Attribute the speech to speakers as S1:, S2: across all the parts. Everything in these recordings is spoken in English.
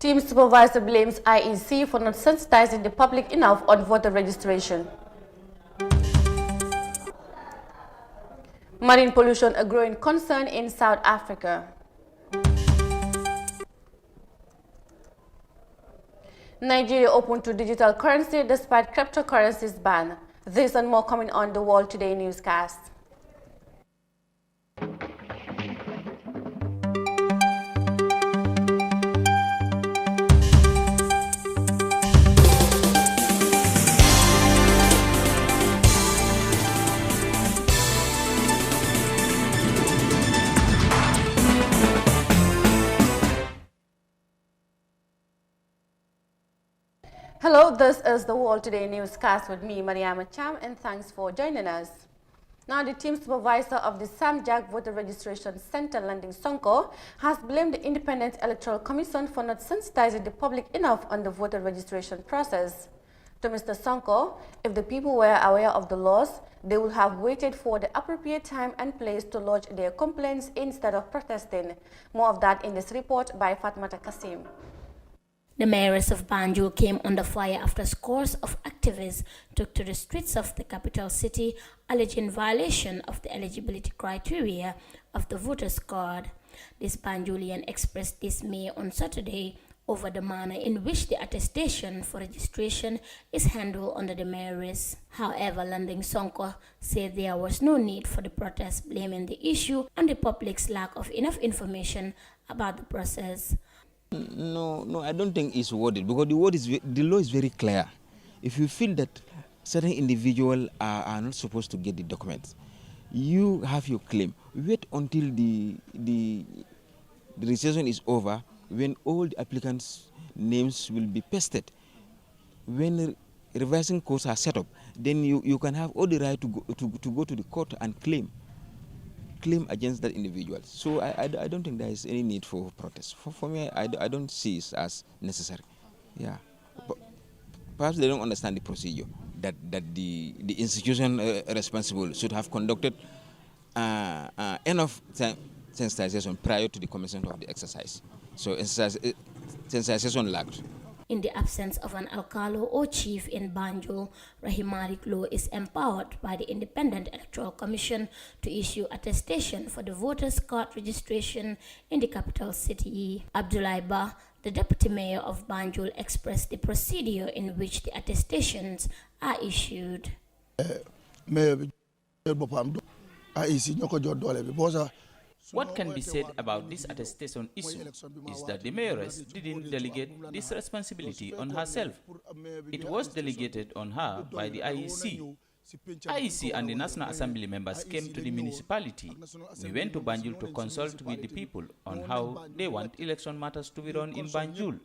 S1: Team supervisor blames IEC for not sensitizing the public enough on voter registration. Marine pollution a growing concern in South Africa. Nigeria open to digital currency despite cryptocurrencies ban. This and more coming on the World Today newscast. Hello, this is the World Today newscast with me, Mariama Cham, and thanks for joining us. Now, the team supervisor of the Samjak Voter Registration Center, Landing Sonko, has blamed the Independent Electoral Commission for not sensitizing the public enough on the voter registration process. To Mr. Sonko, if the people were aware of the laws, they would have waited for the appropriate time and place to lodge their complaints instead of protesting. More of that in this report by Fatmata Kasim.
S2: The mayoress of Banju came under fire after scores of activists took to the streets of the capital city alleging violation of the eligibility criteria of the voters' card. This Banjulian expressed dismay on Saturday over the manner in which the attestation for registration is handled under the mayoress. However, Landing Sonko said there was no need for the protest, blaming the issue on the public's lack of enough information about the process.
S3: No, I don't think it's worded because the law is very clear. If you feel that certain individuals are not supposed to get the documents, you have your claim. Wait until the registration is over, when all the applicants' names will be pasted. When revising courts are set up, then you can have all the right to go to the court and claim against that individual. So I don't think there is any need for protest. For me, I don't see it as necessary. Yeah, but perhaps they don't understand the procedure that the institution responsible should have conducted enough sensitization prior to the commencement of the exercise. So sensitization lacked.
S2: In the absence of an alcalo or chief in Banjul, Rahimari Klo is empowered by the Independent Electoral Commission to issue attestation for the voters' card registration in the capital city. Abdullah Ba, the deputy mayor of Banjul, expressed the procedure in which the attestations are issued.
S4: What can be said about this attestation issue is that the mayoress didn't delegate this responsibility on herself. It was delegated on her by the IEC. IEC and the National Assembly members came to the municipality. We went to Banjul to consult with the people on how they want election matters to be run in Banjul.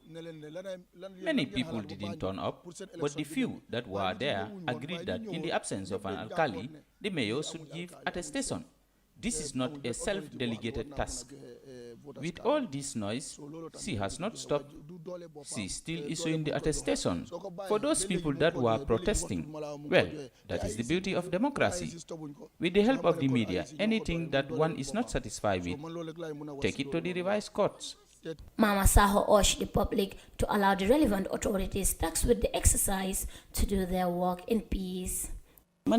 S4: Many people didn't turn up, but the few that were there agreed that in the absence of an alkali, the mayor should give attestation. This is not a self-delegated task. With all this noise, she has not stopped. She is still issuing the attestation. For those people that were protesting, well, that is the beauty of democracy. With the help of the media, anything that one is not satisfied with, take it to the revised courts.
S2: Mama Saho urged the public to allow the relevant authorities tasked with the exercise to do their work in peace.
S5: I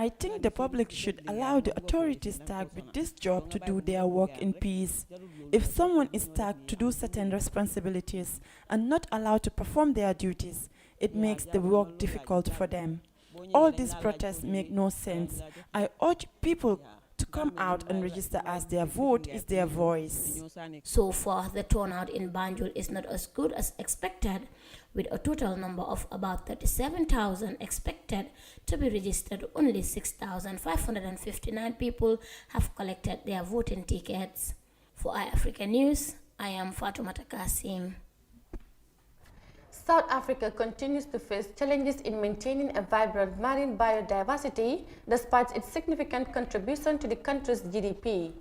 S5: think the public should allow the authorities tasked with this job to do their work in peace. If someone is tasked to do certain responsibilities and not allowed to perform their duties, it makes the work difficult for them. All these protests make no sense. I urge people to come out and register, as their vote is their voice.
S2: So far, the turnout in Banjul is not as good as expected, with a total number of about 37,000 expected to be registered. Only 6,559 people have collected their voting tickets. For iAfrica News, I am Fatoumata Kasim.
S1: South Africa continues to face challenges in maintaining a vibrant marine biodiversity despite its significant contribution to the country's GDP.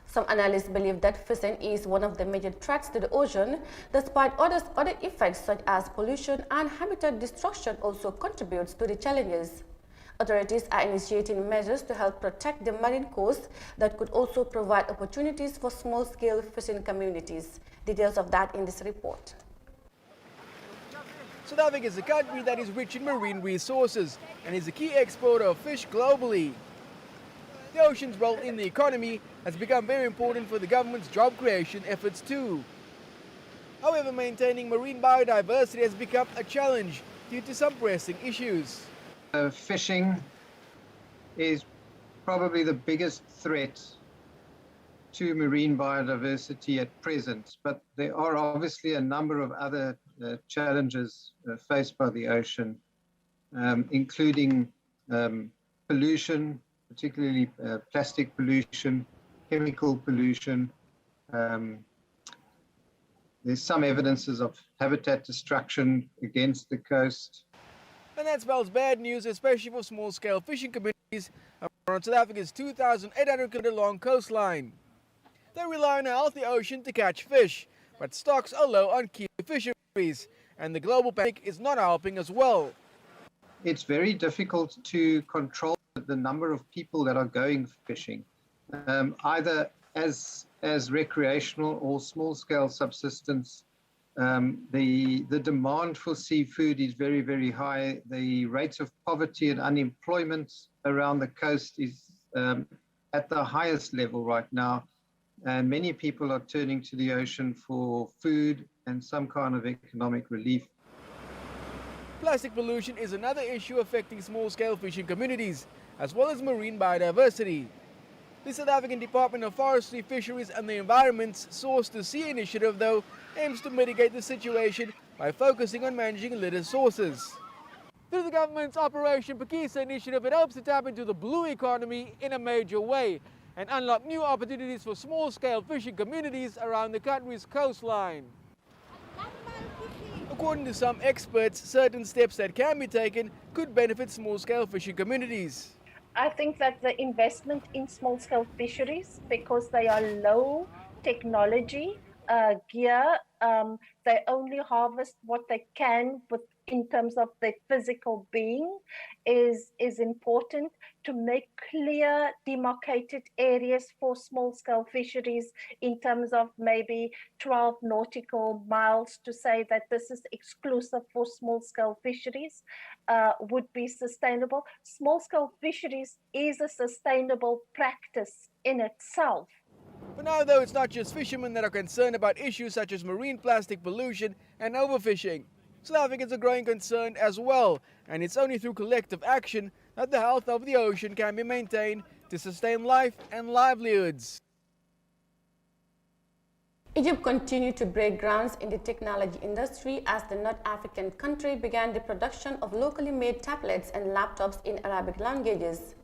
S1: Some analysts believe that fishing is one of the major threats to the ocean, despite other effects such as pollution and habitat destruction also contributes to the challenges. Authorities are initiating measures to help protect the marine coast that could also provide opportunities for small-scale fishing communities. Details of that in this report.
S6: South Africa is a country that is rich in marine resources and is a key exporter of fish globally. The ocean's role in the economy has become very important for the government's job creation efforts too. However, maintaining marine biodiversity has become a challenge due to some pressing issues.
S7: Fishing is probably the biggest threat to marine biodiversity at present, but there are obviously a number of other challenges faced by the ocean, including pollution, particularly plastic pollution, chemical pollution. There's some evidences of habitat destruction against the coast.
S6: And that spells bad news, especially for small-scale fishing communities around South Africa's 2,800-kilometer-long coastline. They rely on a healthy ocean to catch fish, but stocks are low on key fisheries, and the global panic is not helping as well.
S7: It's very difficult to control the number of people that are going fishing, either as recreational or small-scale subsistence. The demand for seafood is very, very high. The rates of poverty and unemployment around the coast is at the highest level right now. And many people are turning to the ocean for food and some kind of economic relief.
S6: Plastic pollution is another issue affecting small-scale fishing communities, as well as marine biodiversity. The South African Department of Forestry, Fisheries and the Environment's Source to Sea initiative, though, aims to mitigate the situation by focusing on managing litter sources. Through the government's Operation Pakisa initiative, it hopes to tap into the blue economy in a major way and unlock new opportunities for small-scale fishing communities around the country's coastline. According to some experts, certain steps that can be taken could benefit small-scale fishing communities.
S8: I think that the investment in small-scale fisheries, because they are low technology gear, they only harvest what they can in terms of their physical being, is important to make clear demarcated areas for small-scale fisheries in terms of maybe 12 nautical miles to say that this is exclusive for small-scale fisheries would be sustainable. Small-scale fisheries is a sustainable practice in itself.
S6: But now, though, it's not just fishermen that are concerned about issues such as marine plastic pollution and overfishing. South Africans are growing concerned as well, and it's only through collective action that the health of the ocean can be maintained to sustain life and livelihoods.
S1: Egypt continued to break grounds in the technology industry as the North African country began the production of locally made tablets and laptops in Arabic languages.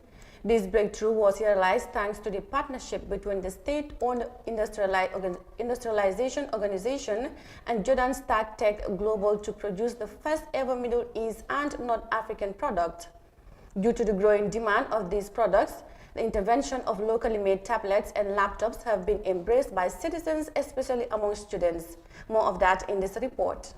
S1: This breakthrough was realized thanks to the partnership between the state-owned industrialization organization and Jordan Start Tech Global to produce the first ever Middle East and North African product. Due to the growing demand of these products, the intervention of locally made tablets and laptops have been embraced by citizens, especially among students. More of that in this report.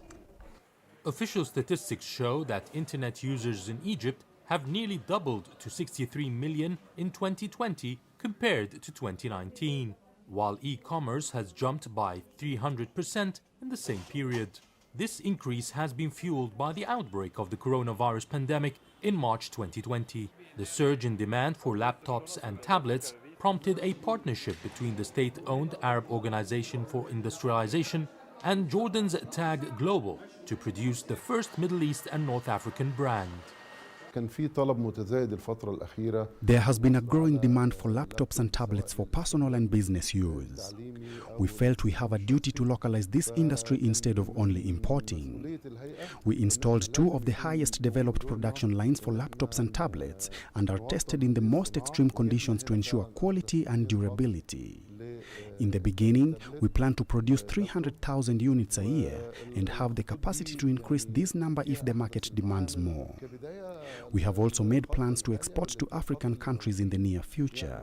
S9: Official statistics show that internet users in Egypt have nearly doubled to 63 million in 2020 compared to 2019, while e-commerce has jumped by 300% in the same period. This increase has been fueled by the outbreak of the coronavirus pandemic in March 2020. The surge in demand for laptops and tablets prompted a partnership between the state-owned Arab Organization for Industrialization and Jordan's TAG Global to produce the first Middle East and North African brand.
S10: There has been a growing demand for laptops and tablets for personal and business use. We felt we have a duty to localize this industry instead of only importing. We installed 2 of the highest developed production lines for laptops and tablets and are tested in the most extreme conditions to ensure quality and durability. In the beginning, we plan to produce 300,000 units a year and have the capacity to increase this number if the market demands more. We have also made plans to export to African countries in the near future.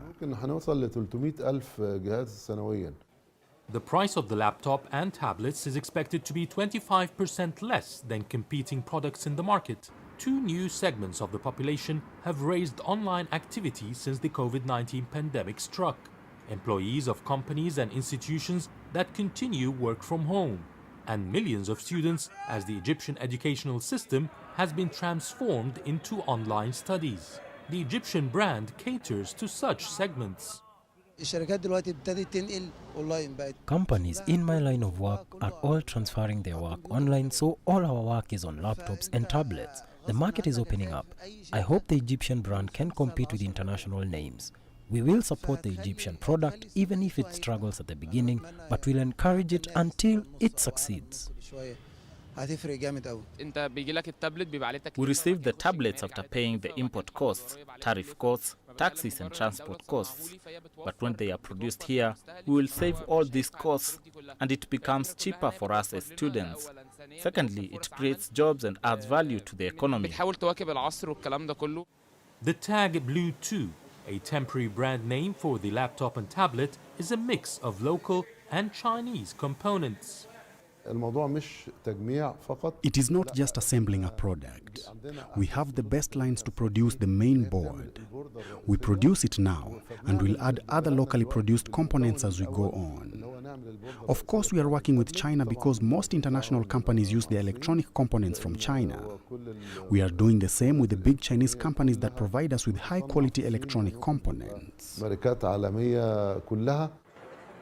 S9: The price of the laptop and tablets is expected to be 25% less than competing products in the market. two new segments of the population have raised online activity since the COVID-19 pandemic struck. Employees of companies and institutions that continue work from home, and millions of students as the Egyptian educational system has been transformed into online studies. The Egyptian brand caters to such segments.
S11: Companies in my line of work are all transferring their work online, so all our work is on laptops and tablets. The market is opening up. I hope the Egyptian brand can compete with international names. We will support the Egyptian product even if it struggles at the beginning, but we'll encourage it until it succeeds.
S12: We receive the tablets after paying the import costs, tariff costs, taxes and transport costs. But when they are produced here, we will save all these costs and it becomes cheaper for us as students. Secondly, it creates jobs and adds value to the economy.
S9: The tag Blue 2, a temporary brand name for the laptop and tablet, is a mix of local and Chinese components.
S10: It is not just assembling a product. We have the best lines to produce the main board. We produce it now and we'll add other locally produced components as we go on. Of course, we are working with China because most international companies use their electronic components from China. We are doing the same with the big Chinese companies that provide us with high-quality electronic components.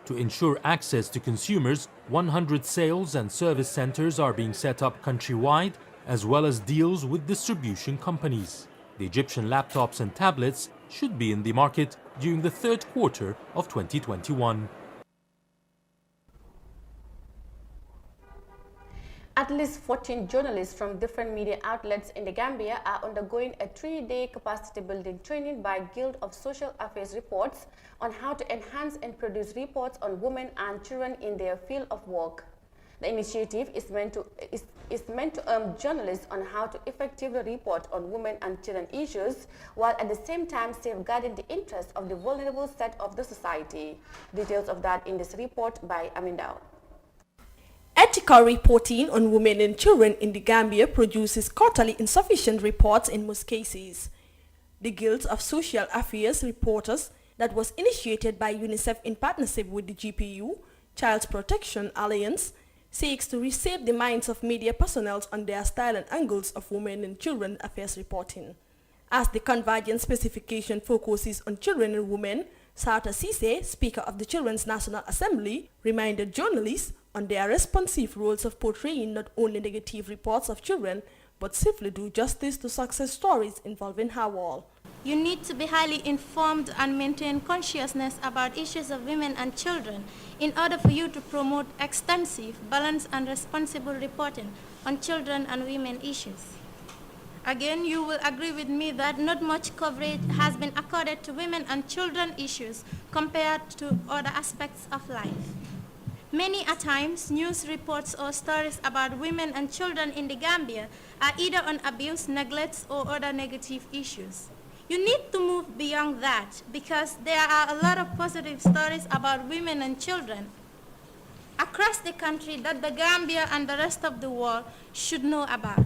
S9: To ensure access to consumers, 100 sales and service centers are being set up countrywide, as well as deals with distribution companies. The Egyptian laptops and tablets should be in the market during the third quarter of 2021.
S1: At least 14 journalists from different media outlets in the Gambia are undergoing a 3-day capacity building training by Guild of Social Affairs Reports on how to enhance and produce reports on women and children in their field of work. The initiative is meant to arm journalists on how to effectively report on women and children issues, while at the same time safeguarding the interests of the vulnerable set of the society. Details of that in this report by Amindao.
S13: Ethical reporting on women and children in the Gambia produces quarterly insufficient reports in most cases. The Guild of Social Affairs Reporters, that was initiated by UNICEF in partnership with the GPU, Child Protection Alliance, seeks to reshape the minds of media personnel on their style and angles of women and children affairs reporting. As the convergent specification focuses on children and women, Sarta Sise, Speaker of the Children's National Assembly, reminded journalists on their responsive roles of portraying not only negative reports of children, but safely do justice to success stories involving her all.
S14: You need to be highly informed and maintain consciousness about issues of women and children in order for you to promote extensive, balanced and responsible reporting on children and women issues. Again, you will agree with me that not much coverage has been accorded to women and children issues compared to other aspects of life. Many a times, news reports or stories about women and children in the Gambia are either on abuse, neglect, or other negative issues. You need to move beyond that because there are a lot of positive stories about women and children across the country that the Gambia and the rest of the world should know about.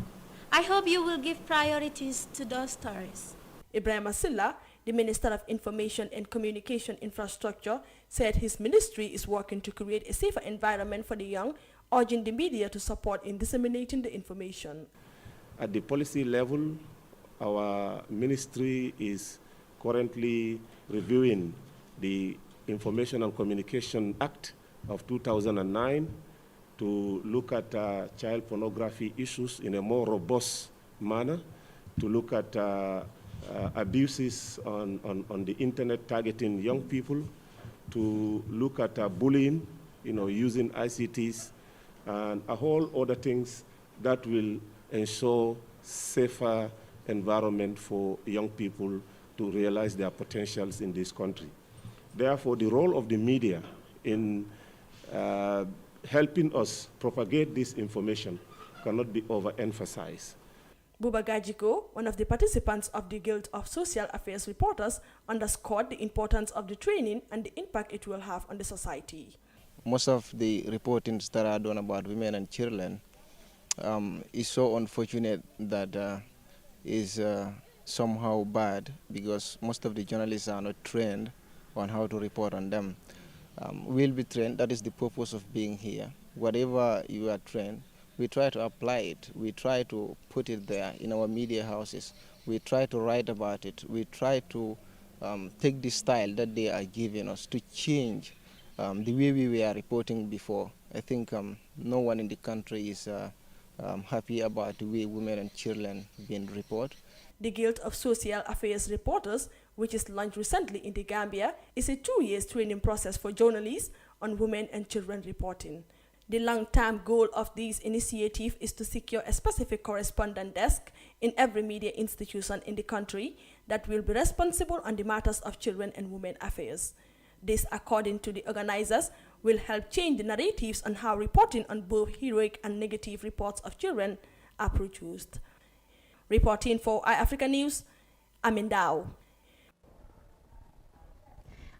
S14: I hope you will give priorities to those stories.
S13: Ibrahim Asilla, the Minister of Information and Communication Infrastructure, said his ministry is working to create a safer environment for the young, urging the media to support in disseminating the information.
S15: At the policy level, our ministry is currently reviewing the Information and Communication Act of 2009 to look at child pornography issues in a more robust manner, to look at abuses on the internet targeting young people, to look at bullying, using ICTs, and a whole other things that will ensure safer environment for young people to realize their potentials in this country. Therefore, the role of the media in helping us propagate this information cannot be overemphasized.
S13: Buba Gajiko, one of the participants of the Guild of Social Affairs Reporters, underscored the importance of the training and the impact it will have on the society.
S16: Most of the reportings that are done about women and children is so unfortunate that is somehow bad because most of the journalists are not trained on how to report on them. We'll be trained. That is the purpose of being here. Whatever you are trained, we try to apply it. We try to put it there in our media houses. We try to write about it. We try to take the style that they are giving us to change the way we were reporting before. I think no one in the country is happy about the way women and children being reported.
S13: The Guild of Social Affairs Reporters, which is launched recently in the Gambia, is a 2-year training process for journalists on women and children reporting. The long-term goal of this initiative is to secure a specific correspondent desk in every media institution in the country that will be responsible on the matters of children and women affairs. This, according to the organizers, will help change the narratives on how reporting on both heroic and negative reports of children are produced. Reporting for iAfrica News, Amin Dao.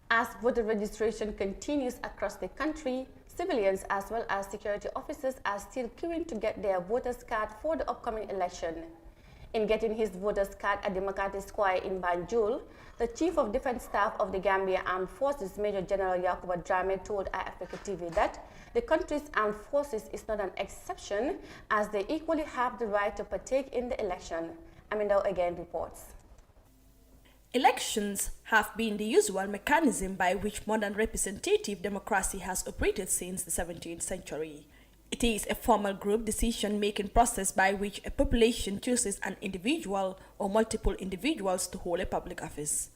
S1: As voter registration continues across the country, civilians as well as security officers are still queuing to get their voters' card for the upcoming election. In getting his voter's card at the McCarthy Square in Banjul, the Chief of Defense Staff of the Gambia Armed Forces, Major General Yakuba Drame, told iAfrica TV that the country's armed forces is not an exception, as they equally have the right to partake in the election. Amindo again reports.
S13: Elections have been the usual mechanism by which modern representative democracy has operated since the 17th century. It is a formal group decision-making process by which a population chooses an individual or multiple individuals to hold a public office.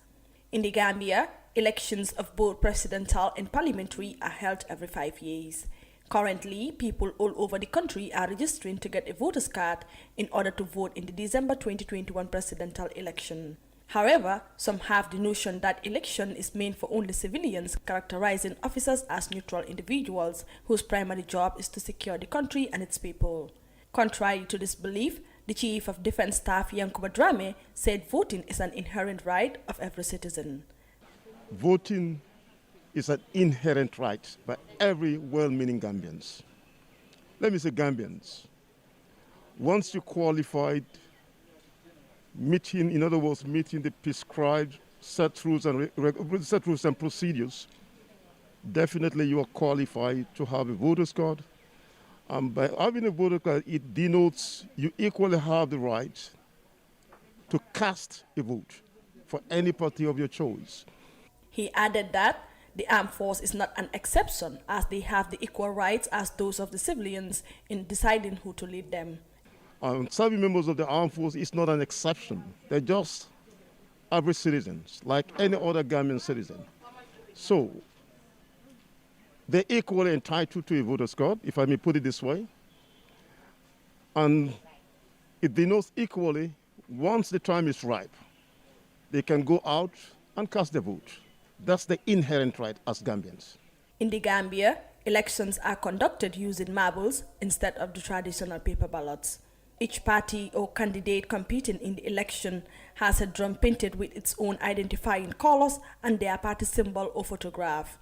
S13: In the Gambia, elections of both presidential and parliamentary are held every 5 years. Currently, people all over the country are registering to get a voter's card in order to vote in the December 2021 presidential election. However, some have the notion that election is meant for only civilians, characterizing officers as neutral individuals whose primary job is to secure the country and its people. Contrary to this belief, the Chief of Defense Staff, Yankuba Drame, said voting is an inherent right of every citizen.
S17: Voting is an inherent right by every well-meaning Gambians. Let me say Gambians. Once you qualified, meeting the prescribed set rules and procedures, definitely you are qualified to have a voter's card. By having a voter card, it denotes you equally have the right to cast a vote for any party of your choice.
S13: He added that the armed force is not an exception, as they have the equal rights as those of the civilians in deciding who to lead them.
S17: Serving members of the armed force is not an exception. They're just average citizens, like any other Gambian citizen. So, they're equally entitled to a voter's card, if I may put it this way. And it denotes equally, once the time is ripe, they can go out and cast their vote. That's the inherent right as Gambians.
S13: In the Gambia, elections are conducted using marbles instead of the traditional paper ballots. Each party or candidate competing in the election has a drum painted with its own identifying colors and their party symbol or photograph.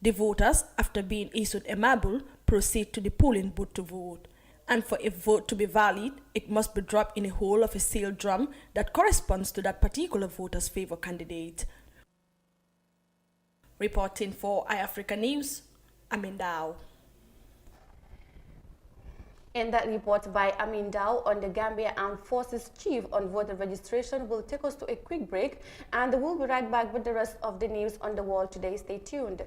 S13: The voters, after being issued a marble, proceed to the polling booth to vote. And for a vote to be valid, it must be dropped in a hole of a sealed drum that corresponds to that particular voter's favor candidate. Reporting for iAfrica News, Amin Dao.
S1: And that report by Amin Dao on the Gambia Armed Forces Chief on voter registration will take us to a quick break, and we'll be right back with the rest of the news on the world today. Stay tuned.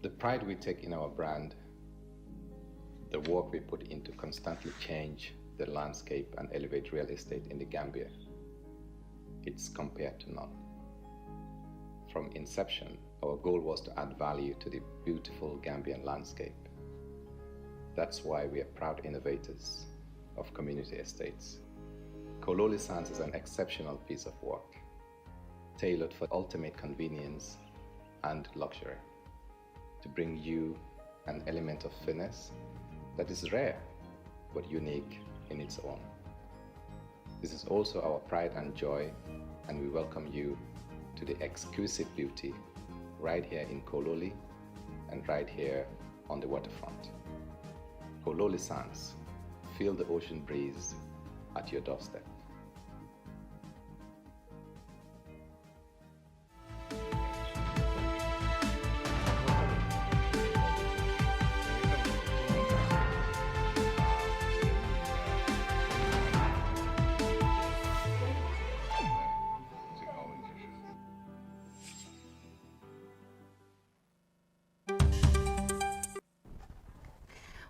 S18: The pride we take in our brand, the work we put in to constantly change the landscape and elevate real estate in the Gambia, it's compared to none. From inception, our goal was to add value to the beautiful Gambian landscape. That's why we are proud innovators of community estates. Kololi Sands is an exceptional piece of work, tailored for ultimate convenience and luxury, to bring you an element of finesse that is rare but unique in its own. This is also our pride and joy, and we welcome you to the exquisite beauty right here in Kololi and right here on the waterfront. Kololi Sands, feel the ocean breeze at your doorstep.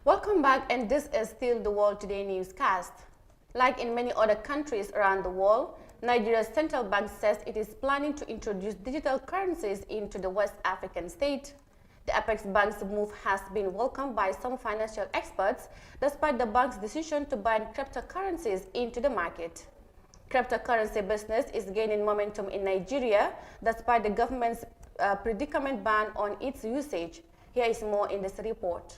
S1: Welcome back, and this is still the World Today newscast. Like in many other countries around the world, Nigeria's central bank says it is planning to introduce digital currencies into the West African state. The Apex Bank's move has been welcomed by some financial experts, despite the bank's decision to ban cryptocurrencies into the market. Cryptocurrency business is gaining momentum in Nigeria, despite the government's predicament ban on its usage. Here is more in this report.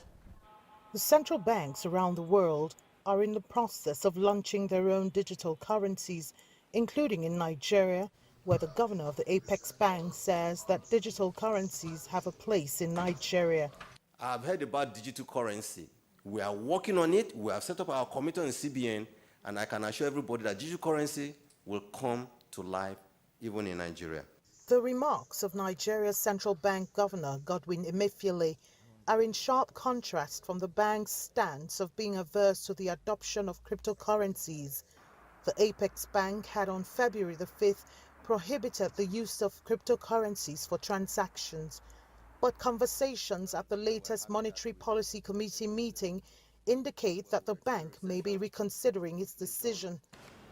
S19: The central banks around the world are in the process of launching their own digital currencies, including in Nigeria, where the governor of the Apex Bank says that digital currencies have a place in Nigeria.
S20: I've heard about digital currency. We are working on it. We have set up our committee on CBN, and I can assure everybody that digital currency will come to life even in Nigeria.
S19: The remarks of Nigeria's central bank governor, Godwin Emefiele, are in sharp contrast from the bank's stance of being averse to the adoption of cryptocurrencies. The Apex Bank had on February the 5th prohibited the use of cryptocurrencies for transactions, but conversations at the latest Monetary Policy Committee meeting indicate that the bank may be reconsidering its decision,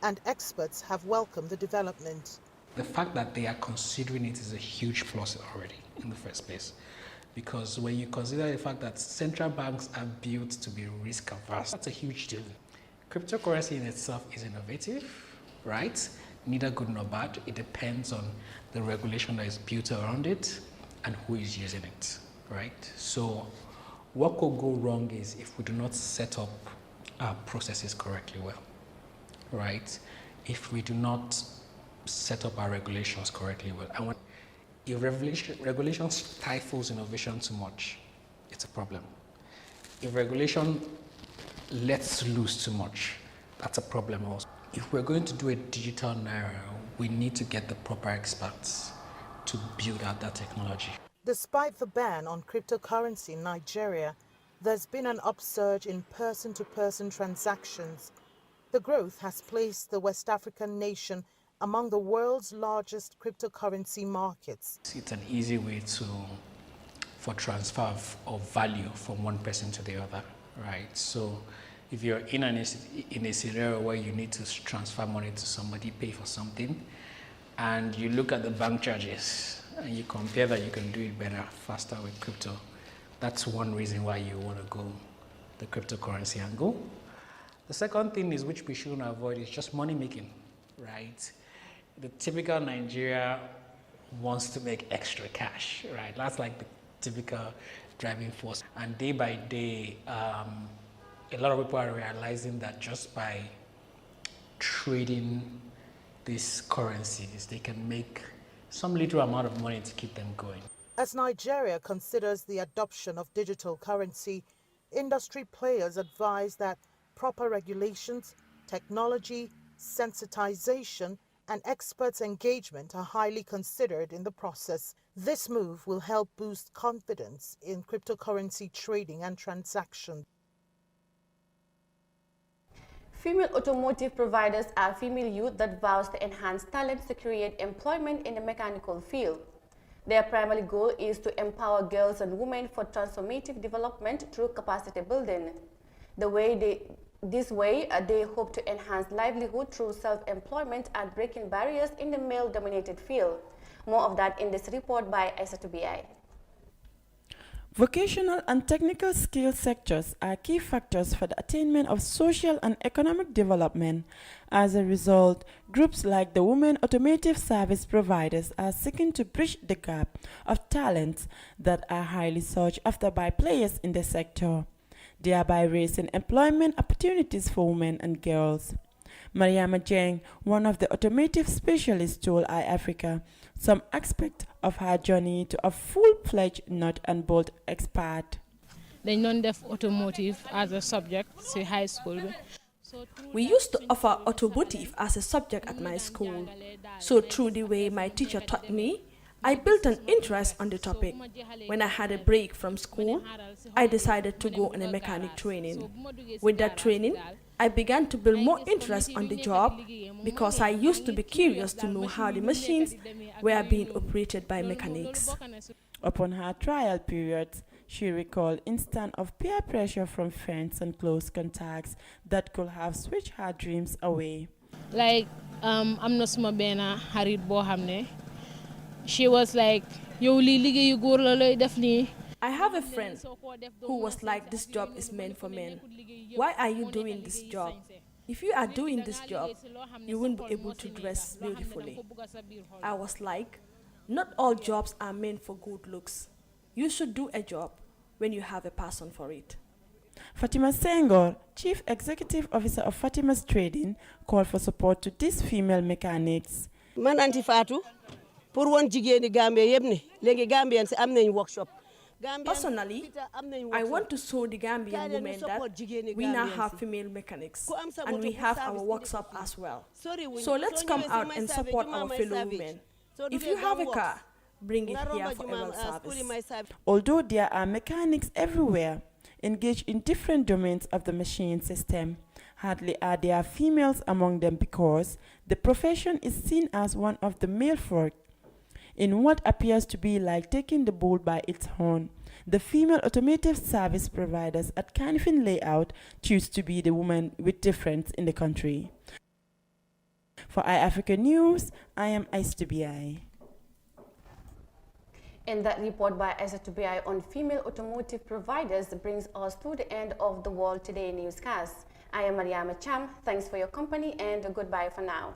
S19: and experts have welcomed the development.
S21: The fact that they are considering it is a huge plus already in the first place. Because when you consider the fact that central banks are built to be risk averse, that's a huge deal. Cryptocurrency in itself is innovative, right? Neither good nor bad. It depends on the regulation that is built around it and who is using it, right? So what could go wrong is if we do not set up our processes correctly well, right? If we do not set up our regulations correctly well. If regulation stifles innovation too much, it's a problem. If regulation lets loose too much, that's a problem also. If we're going to do a digital naira, we need to get the proper experts to build out that technology.
S19: Despite the ban on cryptocurrency in Nigeria, there's been an upsurge in person-to-person transactions. The growth has placed the West African nation among the world's largest cryptocurrency markets.
S21: It's an easy way for transfer of value from one person to the other, right? So if you're in a scenario where you need to transfer money to somebody, pay for something, and you look at the bank charges, and you compare that you can do it better, faster with crypto, that's one reason why you want to go the cryptocurrency angle. The second thing is, which we shouldn't avoid, is just money making, right? The typical Nigeria wants to make extra cash, right? That's like the typical driving force. And day by day, a lot of people are realizing that just by trading these currencies, they can make some little amount of money to keep them going.
S19: As Nigeria considers the adoption of digital currency, industry players advise that proper regulations, technology, sensitization, and experts' engagement are highly considered in the process. This move will help boost confidence in cryptocurrency trading and transactions.
S1: Female automotive providers are female youth that vows to enhance talent to create employment in the mechanical field. Their primary goal is to empower girls and women for transformative development through capacity building. This way, they hope to enhance livelihood through self-employment and breaking barriers in the male-dominated field. More of that in this report by Aissatou Biaye.
S5: Vocational and technical skill sectors are key factors for the attainment of social and economic development. As a result, groups like the Women Automotive Service Providers are seeking to bridge the gap of talents that are highly sought after by players in the sector, thereby raising employment opportunities for women and girls. Mariama Jeng, one of the automotive specialists, told iAfrica some aspect of her journey to a full-fledged nut and bolt expert.
S22: dañ doon def automotive as a subject ci high school bi
S13: We used to offer automotive as a subject at my school. So through the way my teacher taught me, I built an interest on the topic. When I had a break from school, I decided to go on a mechanic training. With that training, I began to build more interest on the job because I used to be curious to know how the machines were being operated by mechanics.
S5: Upon her trial periods, she recalled instances of peer pressure from friends and close contacts that could have switched her dreams away.
S3: Like, I'm not small bena Harid Bohamne. She was like,
S13: I have a friend who was like, this job is meant for men. Why are you doing this job? If you are doing this job, you won't be able to dress beautifully. I was like, not all jobs are meant for good looks. You should do a job when you have a passion for it.
S5: Fatima Senghor, Chief Executive Officer of Fatima's Trading, called for support to these female mechanics.
S22: Man anti Fatou, pour one jigéeni Gambia yebne, léegi Gambians am nañ workshop.
S13: Personally, I want to show the Gambian women that we now have female mechanics and we have our workshop as well. So let's come out and support our fellow women. If you have a car, bring it here for our service.
S5: Although there are mechanics everywhere, engaged in different domains of the machine system, hardly are there females among them because the profession is seen as one of the male folk. In what appears to be like taking the bull by its horn, the female automotive service providers at Canifin Layout choose to be the women with difference in the country. For iAfrica News, I am Ice2BI.
S1: And that report by Ice2BI on female automotive providers brings us to the end of the World Today newscast. I am Mariama Cham. Thanks for your company and goodbye for now.